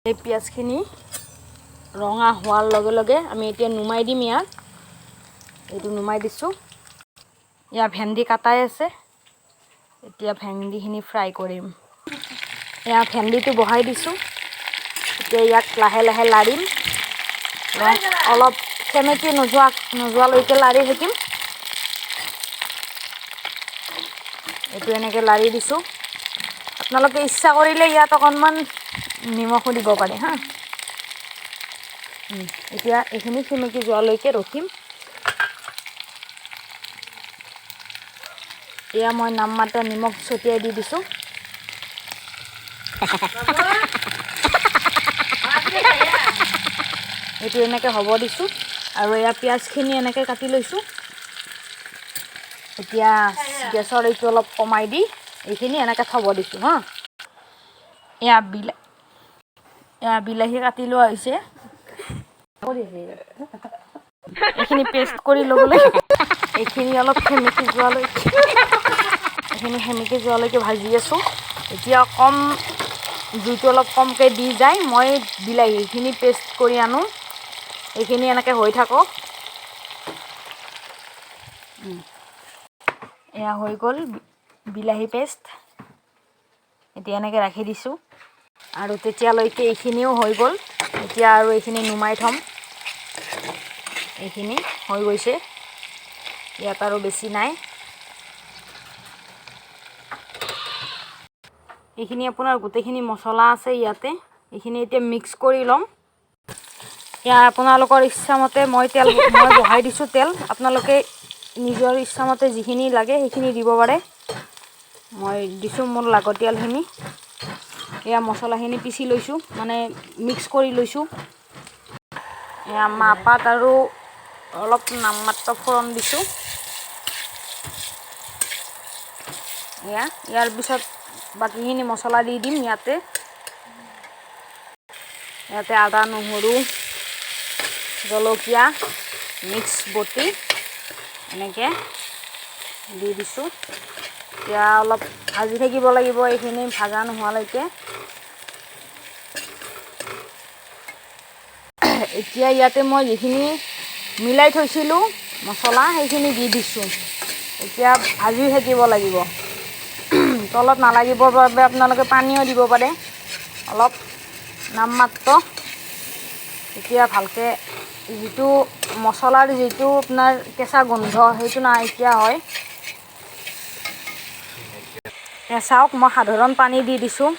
এই পিঁয়াজখিনি ৰঙা হোৱাৰ লগে লগে আমি এতিয়া নুমাই দিম ইয়াত। এইটো নুমাই দিছোঁ। ইয়াত ভেন্দি কাটাই আছে। এতিয়া ভেন্দিখিনি ফ্ৰাই কৰিম। ইয়াত ভেন্দিটো বহাই দিছোঁ। এতিয়া ইয়াক লাহে লাহে লাৰিম। অলপ সেমেকি নোযোৱালৈকে লাৰি থাকিম। এইটো এনেকৈ লাৰি দিছোঁ। আপোনালোকে ইচ্ছা কৰিলে ইয়াত অকণমান নিমখো দিব পাৰে হা। এতিয়া এইখিনি সেমেকি যোৱালৈকে ৰখিম। এয়া মই নামমাত্ৰ নিমখ ছটিয়াই দি দিছোঁ। এইটো এনেকৈ হ'ব দিছোঁ। আৰু এয়া পিঁয়াজখিনি এনেকৈ কাটি লৈছোঁ। এতিয়া গেছৰ এইটো অলপ কমাই দি এইখিনি এনেকৈ থ'ব দিছোঁ হা। এয়া বিলাহী কাটি লোৱা হৈছে। এইখিনি পেষ্ট কৰি ল'বলৈ এইখিনি অলপ সেমেকি যোৱালৈকে ভাজি আছোঁ। এতিয়া জুইটো অলপ কমকৈ দি যায় মই বিলাহীখিনি পেষ্ট কৰি আনো। এইখিনি এনেকৈ হৈ থাকক। এয়া হৈ গ'ল বিলাহী পেষ্ট। এতিয়া এনেকৈ ৰাখি দিছোঁ। আৰু তেতিয়ালৈকে এইখিনিও হৈ গ'ল। এতিয়া আৰু এইখিনি নুমাই থ'ম। এইখিনি হৈ গৈছে। ইয়াত আৰু বেছি নাই। এইখিনি আপোনাৰ গোটেইখিনি মছলা আছে ইয়াতে। এইখিনি এতিয়া মিক্স কৰি ল'ম। ইয়াৰ আপোনালোকৰ ইচ্ছামতে মই বহাই দিছোঁ তেল। আপোনালোকে নিজৰ ইচ্ছামতে যিখিনি লাগে সেইখিনি দিব পাৰে। মই দিছোঁ মোৰ লাগতিয়ালখিনি। এয়া মছলাখিনি পিচি লৈছোঁ, মানে মিক্স কৰি লৈছোঁ। এয়া মাহপাত আৰু অলপ নামমাত্ৰ ফোৰণ দিছোঁ। ইয়াৰ পিছত বাকীখিনি মছলা দি দিম ইয়াতে। আদা, নহৰু, জলকীয়া মিক্স বটি এনেকৈ দি দিছোঁ। এতিয়া অলপ ভাজি থাকিব লাগিব এইখিনি ভাজা নোহোৱালৈকে। এতিয়া ইয়াতে মই যিখিনি মিলাই থৈছিলোঁ মছলা সেইখিনি দি দিছোঁ। এতিয়া ভাজি থাকিব লাগিব। তলত নালাগিবৰ বাবে আপোনালোকে পানীও দিব পাৰে অলপ নামমাত্ৰ। এতিয়া ভালকৈ যিটো মছলাৰ যিটো আপোনাৰ কেঁচা গোন্ধ সেইটো নাইকিয়া হয়। চাওক মই সাধাৰণ পানী দি দিছোঁ।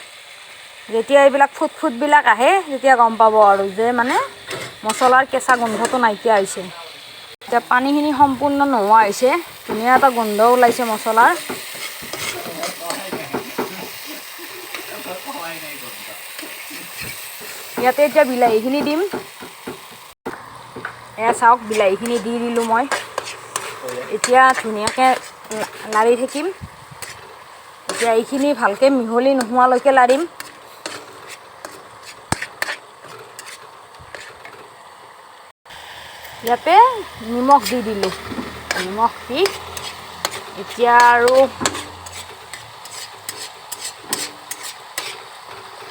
যেতিয়া এইবিলাক ফুটবিলাক আহে তেতিয়া গম পাব আৰু যে মানে মছলাৰ কেঁচা গোন্ধটো নাইকিয়া হৈছে। এতিয়া পানীখিনি সম্পূৰ্ণ নোহোৱা হৈছে। ধুনীয়া এটা গোন্ধ ওলাইছে মছলাৰ। ইয়াতে এতিয়া বিলাহীখিনি দিম। এয়া চাওক বিলাহীখিনি দি দিলোঁ মই। এতিয়া ধুনীয়াকৈ লাৰি থাকিম। এতিয়া এইখিনি ভালকৈ মিহলি নোহোৱালৈকে লাৰিম। ইয়াতে নিমখ দি দিলোঁ। নিমখ দি এতিয়া আৰু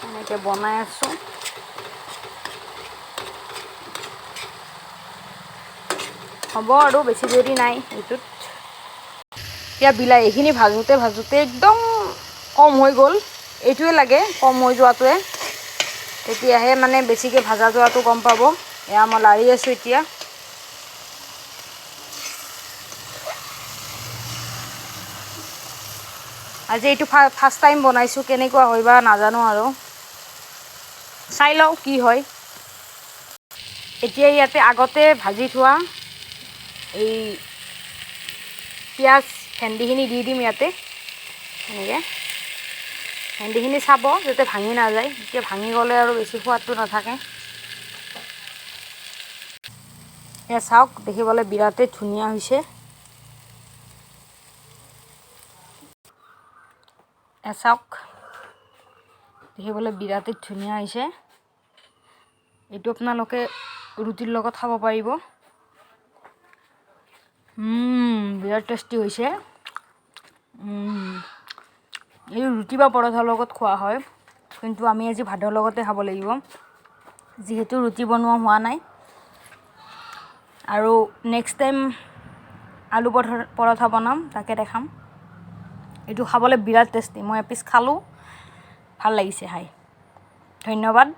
এনেকৈ বনাই আছোঁ। হ'ব আৰু বেছি দেৰি নাই এইটোত। এতিয়া বিলাহীখিনি ভাজোঁতে একদম কম হৈ গ'ল। এইটোৱে লাগে কম হৈ যোৱাটোৱে। তেতিয়াহে মানে বেছিকৈ ভাজা যোৱাটো গম পাব। এয়া মই লাৰি আছোঁ এতিয়া। আজি এইটো ফাৰ্ষ্ট টাইম বনাইছোঁ। কেনেকুৱা হয় বা নাজানো আৰু। চাই লওঁ কি হয়। এতিয়া ইয়াতে আগতে ভাজি থোৱা এই পিঁয়াজ ভেন্দিখিনি দি দিম ইয়াতে। এনেকৈ ভেন্দিখিনি চাব যাতে ভাঙি নাযায়। এতিয়া ভাঙি গ'লে আৰু বেছি সোৱাদটো নাথাকে। এয়া চাওক দেখিবলৈ বিৰাটেই ধুনীয়া হৈছে। চাওক দেখিবলৈ বিৰাটেই ধুনীয়া হৈছে। এইটো আপোনালোকে ৰুটিৰ লগত খাব পাৰিব। বিৰাট টেষ্টি হৈছে। এই ৰুটি বা পৰঠাৰ লগত খোৱা হয়, কিন্তু আমি আজি ভাতৰ লগতে খাব লাগিব। যিহেতু ৰুটি বনোৱা হোৱা নাই। আৰু নেক্সট টাইম আলু পৰঠা বনাম, তাকে দেখাম। এইটো খাবলৈ বিৰাট টেষ্টি, মই এপিচ খালোঁ, ভাল লাগিছে খাই। ধন্যবাদ।